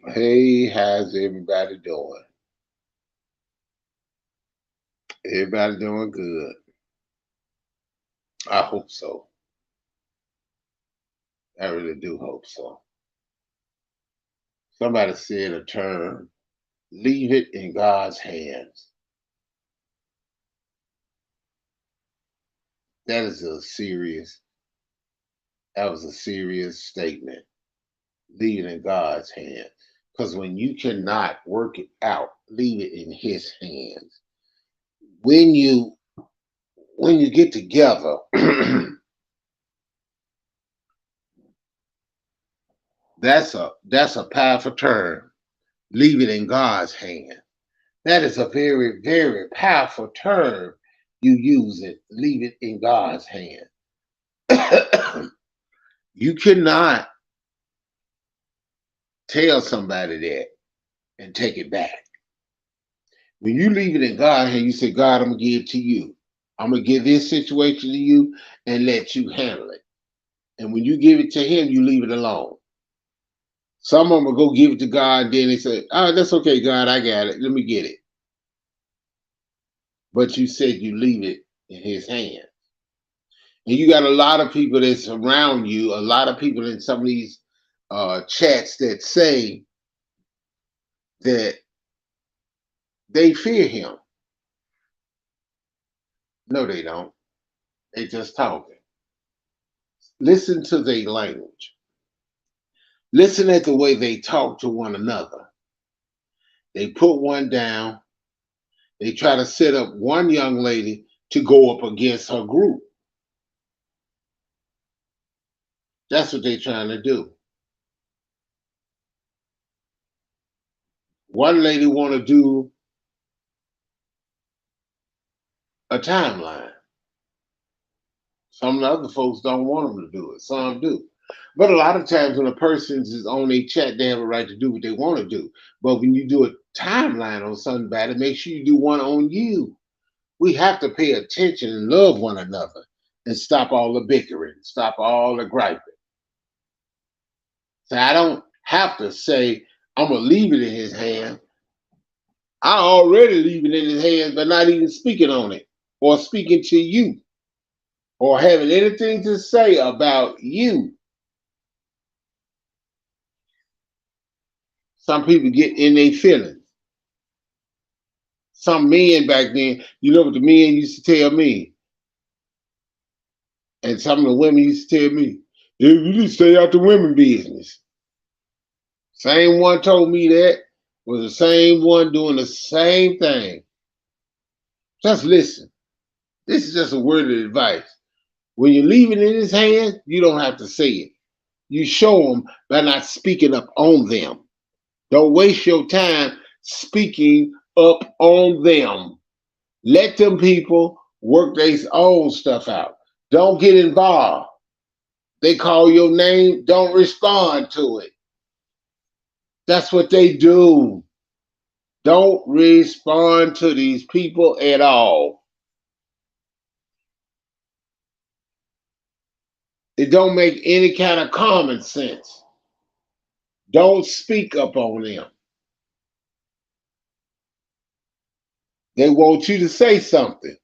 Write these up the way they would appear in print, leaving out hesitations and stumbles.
Hey, how's everybody doing? Everybody doing good. I hope so. I really do hope so. Somebody said a term, leave it in God's hands. That is a serious, that was a serious statement. Leave it in God's hands. Because when you cannot work it out, leave it in his hands. When you when you get together, that's a powerful term. Leave it in God's hands. That is a very, very powerful term. You use it, leave it in God's hand. You cannot tell somebody that and take it back. When you leave it in God's hand, you say, God, I'm going to give it to you. I'm going to give this situation to you and let you handle it. And when you give it to Him, you leave it alone. Some of them will go give it to God, and then they say, oh, that's okay, God, I got it. Let me get it. But you said you leave it in His hand. And you got a lot of people that's around you, a lot of people in some of these chats that say that they fear him. No, they don't. They just talking. Listen to their language. Listen at the way they talk to one another. They put one down. They try to set up one young lady to go up against her group. That's what they're trying to do. One lady want to do a timeline. Some of the other folks don't want them to do it. Some do. But a lot of times when a person is on a chat, they have a right to do what they want to do. But when you do a timeline on somebody, make sure you do one on you. We have to pay attention and love one another and stop all the bickering, stop all the griping. So I don't have to say, I'm going to leave it in his hand. I already leave it in his hands, but not even speaking on it or speaking to you or having anything to say about you. Some people get in their feelings. Some men back then, you know what the men used to tell me, and some of the women used to tell me, "Yeah, you need to stay out the women business." Same one told me that was the same one doing the same thing. Just listen. This is just a word of advice. When you leave it in his hands, you don't have to say it. You show them by not speaking up on them. Don't waste your time speaking up on them. Let them people work their own stuff out. Don't get involved. They call your name, don't respond to it. That's what they do. Don't respond to these people at all. It don't make any kind of common sense. Don't speak up on them. They want you to say something.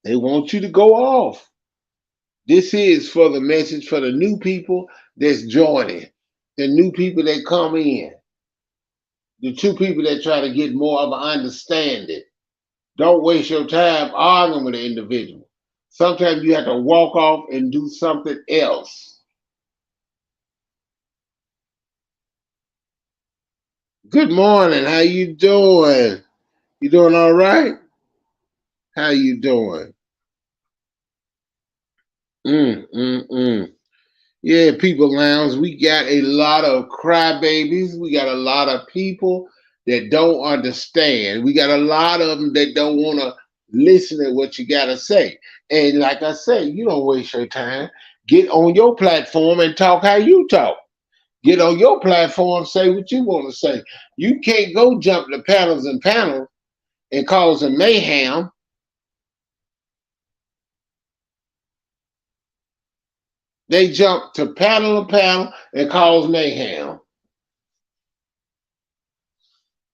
They want you to go off. This is for the message for the new people that's joining, the new people that come in, the two people that try to get more of an understanding. Don't waste your time arguing with an individual. Sometimes you have to walk off and do something else. Good morning. How you doing? You doing all right? How you doing? Mm. Yeah, people lounge. We got a lot of crybabies. We got a lot of people that don't understand. We got a lot of them that don't want to listen to what you got to say. And like I say, you don't waste your time. Get on your platform and talk how you talk. Get on your platform, say what you want to say. You can't go jump the panels and panels and cause a mayhem. They jump to panel and panel and cause mayhem.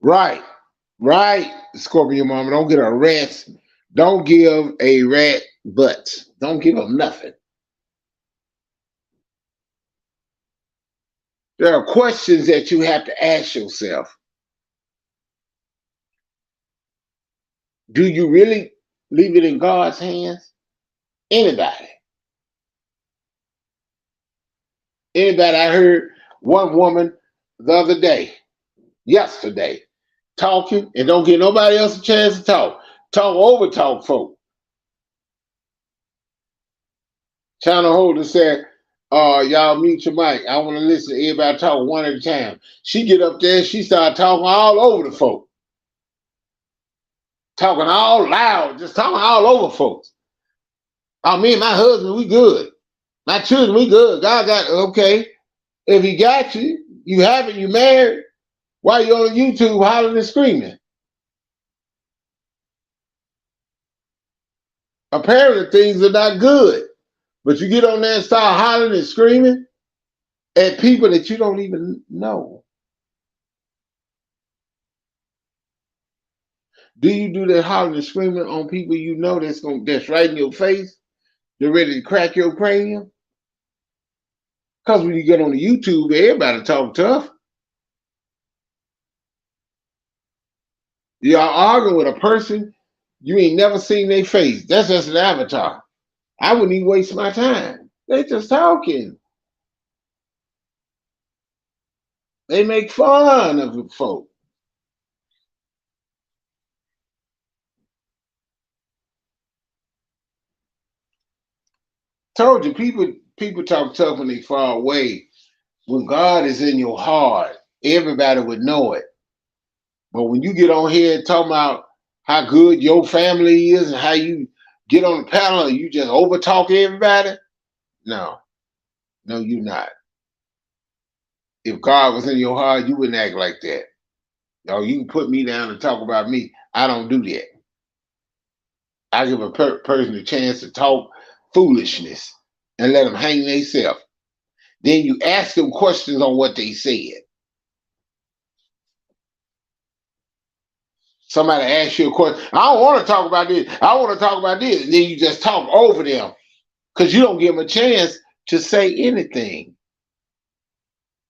Right. Right. Scorpio mama. Don't get a rest. Don't give a rat butts. Don't give them nothing. There are questions that you have to ask yourself. Do you really leave it in God's hands? Anybody. Anybody. I heard one woman the other day, yesterday, talking and don't give nobody else a chance to talk. Talk over talk folk. China Holder said, y'all mute your mic. I want to listen to everybody talk one at a time. She get up there, she started talking all over the folk. Talking all loud, just talking all over folks. Oh, me and my husband, we good. My children, we good. God got, okay. If he got you, you haven't, you married. Why you on YouTube hollering and screaming? Apparently things are not good. But you get on there and start hollering and screaming at people that you don't even know. Do you do that hollering and screaming on people you know that's right in your face? They're ready to crack your cranium? Because when you get on the YouTube, everybody talk tough. You're arguing with a person you ain't never seen their face. That's just an avatar. I wouldn't even waste my time. They just talking. They make fun of folk. Told you, people talk tough when they far away. When God is in your heart, everybody would know it. But when you get on here talking about how good your family is and how you get on the panel and you just over talk everybody, no, you're not. If God was in your heart, you wouldn't act like that. Yo, you can put me down and talk about me. I don't do that. I give a person a chance to talk foolishness and let them hang themselves. Then you ask them questions on what they said. Somebody asks you a question. I don't want to talk about this. I want to talk about this. And then you just talk over them because you don't give them a chance to say anything.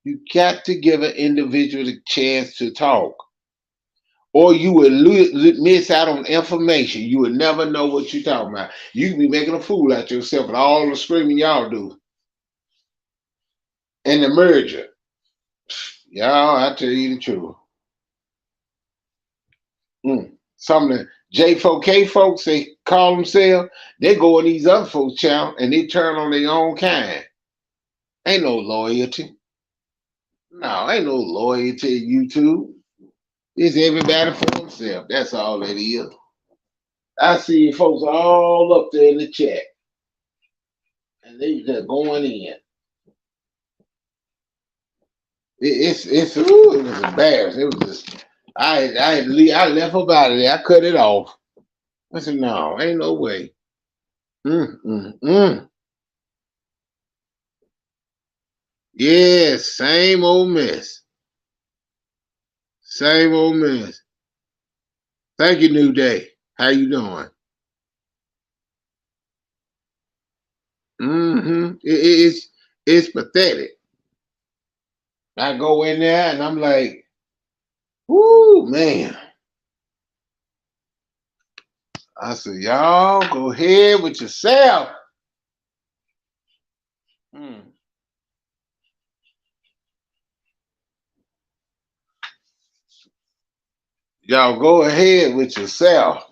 You got to give an individual a chance to talk. Or you will miss out on information. You will never know what you're talking about. You can be making a fool out of yourself with all the screaming y'all do. And the merger. Y'all, I tell you the truth. Some of the J4K folks, they call themselves, they go in these other folks' channel and they turn on their own kind. Ain't no loyalty. No, ain't no loyalty to YouTube. It's everybody for themselves. That's all it is. I see folks all up there in the chat. And they just going in. It was embarrassing. It was just I left up out of there. I cut it off. I said, no, ain't no way. Yeah, same old mess. Same old mess. Thank you, New Day. How you doing? It's pathetic. I go in there and I'm like, whoo, man. I said, y'all go ahead with yourself. Y'all go ahead with yourself.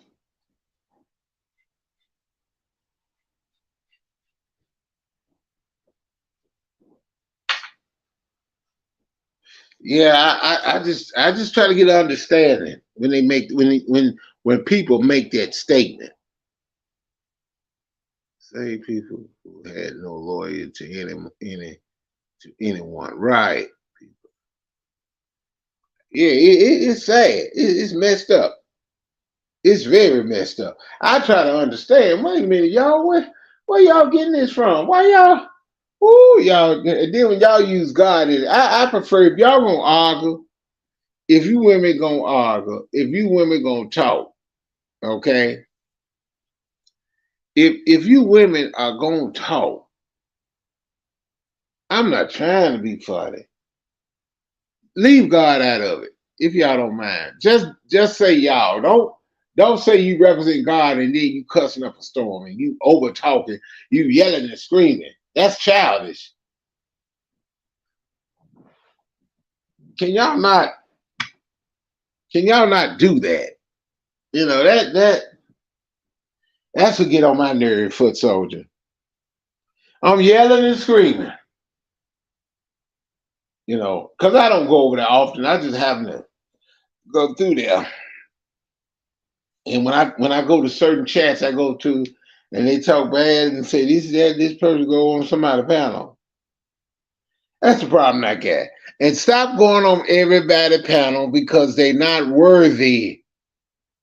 Yeah, I just try to get an understanding when they make when people make that statement. Say people who had no loyalty to anyone, right? Yeah, it's sad. It's messed up. It's very messed up. I try to understand. Wait a minute, y'all. Where y'all getting this from? Why y'all? Ooh, y'all. And then when y'all use God, I prefer if y'all gonna argue, if you women gonna argue, if you women gonna talk, okay, if you women are gonna talk, I'm not trying to be funny. Leave God out of it, if y'all don't mind. Just say y'all. Don't say you represent God and then you cussing up a storm and you over talking, you yelling and screaming. That's childish. Can y'all not do that? You know, that's what get on my nerve, foot soldier. I'm yelling and screaming. You know, because I don't go over there often. I just happen to go through there. And when I go to certain chats I go to and they talk bad and say this person go on somebody's panel. That's the problem I got. And stop going on everybody's panel because they're not worthy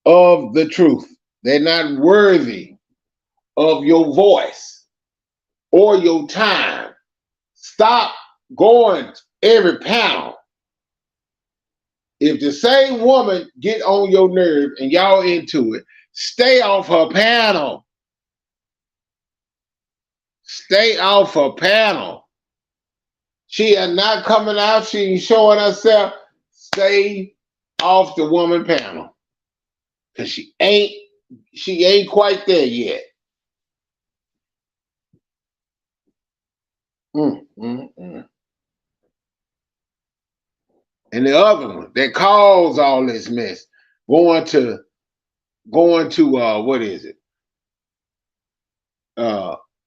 of the truth. They're not worthy of your voice or your time. Stop going every panel. If the same woman get on your nerve and y'all into it, stay off her panel. Stay off her panel. She is not coming out. She ain't showing herself. Stay off the woman panel. Because she ain't quite there yet. And the other one that caused all this mess, going to what is it?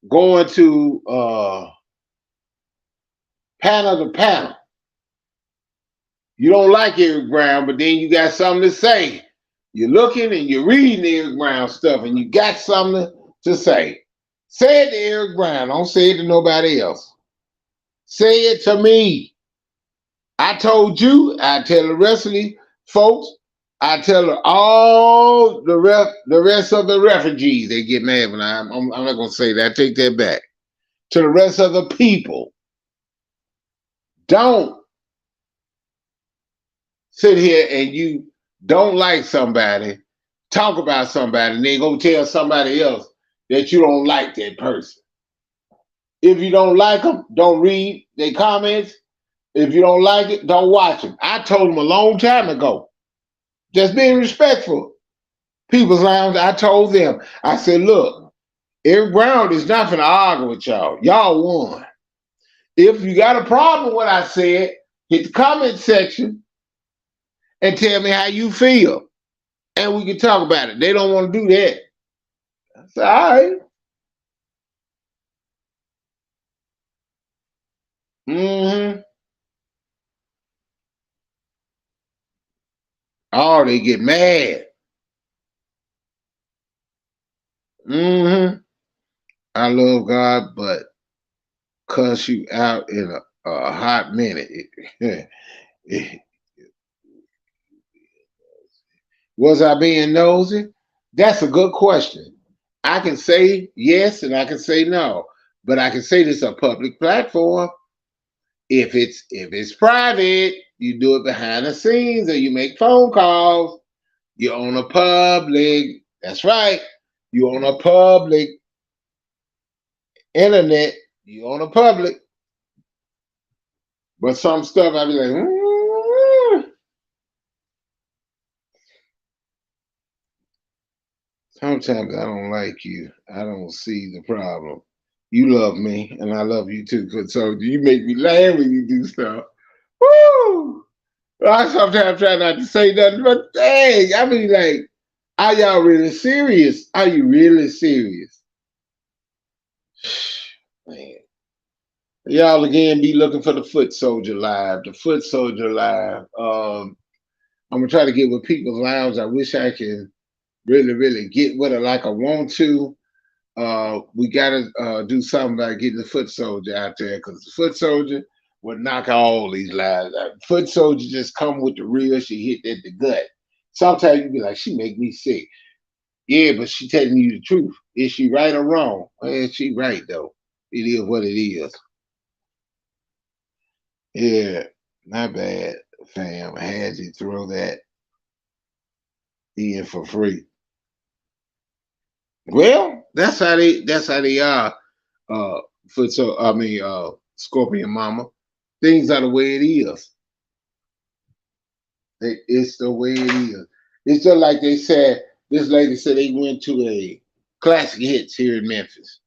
Going to panel to panel. You don't like Eric Brown, but then you got something to say. You're looking and you're reading Eric Brown stuff, and you got something to say. Say it to Eric Brown. Don't say it to nobody else. Say it to me. I told you. I tell the rest of the folks. I tell all the rest of the refugees. They get mad when I'm not going to say that. I take that back. To the rest of the people. Don't sit here and you don't like somebody, talk about somebody, and then go tell somebody else that you don't like that person. If you don't like them, don't read their comments. If you don't like it, don't watch them. I told them a long time ago. Just being respectful. People's Lounge, I told them. I said, look, Eric Brown is not going to argue with y'all. Y'all won. If you got a problem with what I said, hit the comment section and tell me how you feel. And we can talk about it. They don't want to do that. I said, all right. Oh, they get mad. I love God, but cuss you out in a hot minute. Was I being nosy? That's a good question. I can say yes and I can say no, but I can say this is a public platform. If it's private, you do it behind the scenes or you make phone calls. You're on a public. That's right. You're on a public internet. You're on a public. But some stuff I be like, sometimes I don't like you. I don't see the problem. You love me, and I love you too. So you make me laugh when you do stuff. Woo! I sometimes try not to say nothing, but dang, I mean, like, are y'all really serious? Are you really serious? Man. Y'all again be looking for the Foot Soldier Live. The Foot Soldier Live. I'm gonna try to get with People's Lounge. I wish I could really get with it like I want to. We gotta do something about getting the Foot Soldier out there because the Foot Soldier would knock all these lives out. Foot Soldier just come with the real. She hit at the gut. Sometimes you be like, she make me sick. Yeah, but she telling you the truth. Is she right or wrong? Well, she right though. It is what it is. Yeah, not bad. Fam, I had you throw that in for free. Well, that's how they are. For so I mean, Scorpion Mama. Things are the way it is. It's the way it is. It's just like they said. This lady said they went to a classic hits here in Memphis,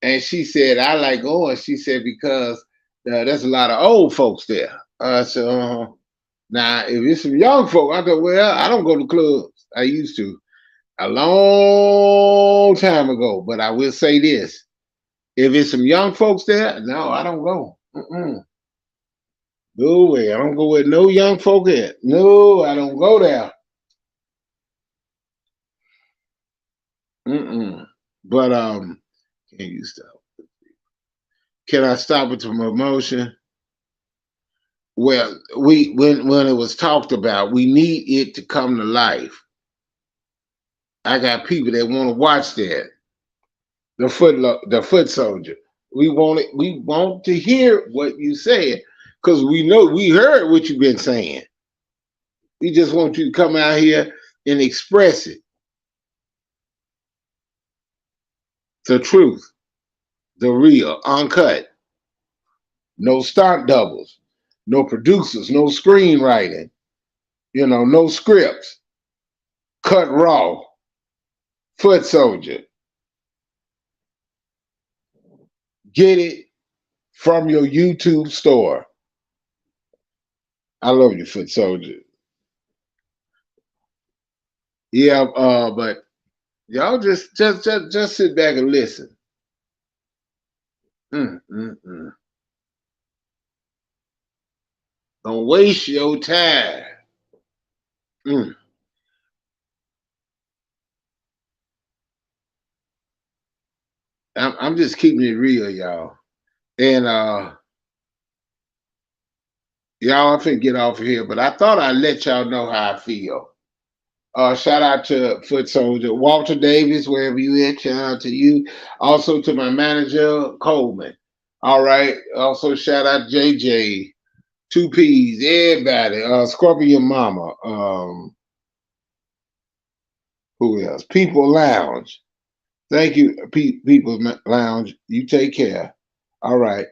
and she said I like going. She said because there's a lot of old folks there. I said, now if it's some young folk, I thought, well, I don't go to clubs. I used to a long time ago, but I will say this: if it's some young folks there, no, I don't go. No way. I don't go with no young folk at. No, I don't go there. But can you stop? Can I stop with the promotion? Well, we when it was talked about, we need it to come to life. I got people that want to watch that. The foot soldier. We want it. We want to hear what you said because we know we heard what you've been saying. We just want you to come out here and express it. The truth, the real, uncut. No stunt doubles, no producers, no screenwriting, no scripts. Cut raw. Foot soldier. Get it from your YouTube store. I love you, foot soldier. Yeah, but y'all just sit back and listen. Mm, mm, mm. Don't waste your time. Mm. I'm just keeping it real, y'all. And y'all, I'm finna get off of here, but I thought I'd let y'all know how I feel. Shout out to Foot Soldier, Walter Davis, wherever you at. Shout out to you. Also to my manager, Coleman. All right. Also shout out JJ, Two P's, everybody. Scorpion Mama. Who else? People Lounge. Thank you, People Lounge. You take care. All right.